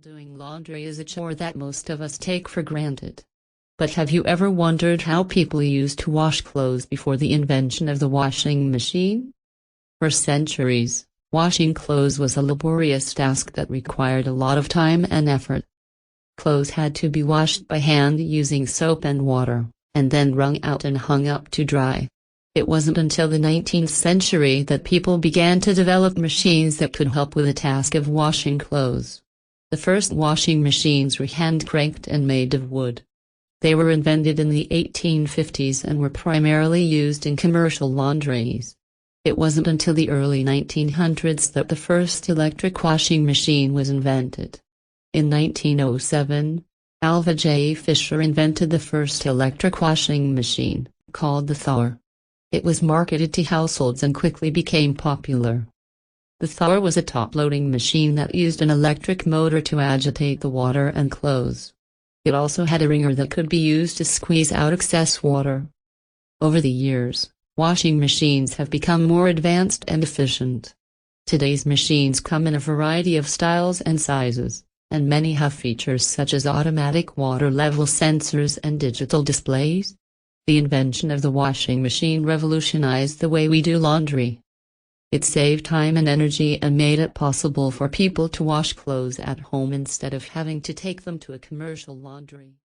Doing laundry is a chore that most of us take for granted. But have you ever wondered how people used to wash clothes before the invention of the washing machine? For centuries, washing clothes was a laborious task that required a lot of time and effort. Clothes had to be washed by hand using soap and water, and then wrung out and hung up to dry. It wasn't until the 19th century that people began to develop machines that could help with the task of washing clothes. The first washing machines were hand-cranked and made of wood. They were invented in the 1850s and were primarily used in commercial laundries. It wasn't until the early 1900s that the first electric washing machine was invented. In 1907, Alva J. Fisher invented the first electric washing machine, called the Thor. It was marketed to households and quickly became popular. The Thor was a top-loading machine that used an electric motor to agitate the water and clothes. It also had a wringer that could be used to squeeze out excess water. Over the years, washing machines have become more advanced and efficient. Today's machines come in a variety of styles and sizes, and many have features such as automatic water level sensors and digital displays. The invention of the washing machine revolutionized the way we do laundry. It saved time and energy and made it possible for people to wash clothes at home instead of having to take them to a commercial laundry.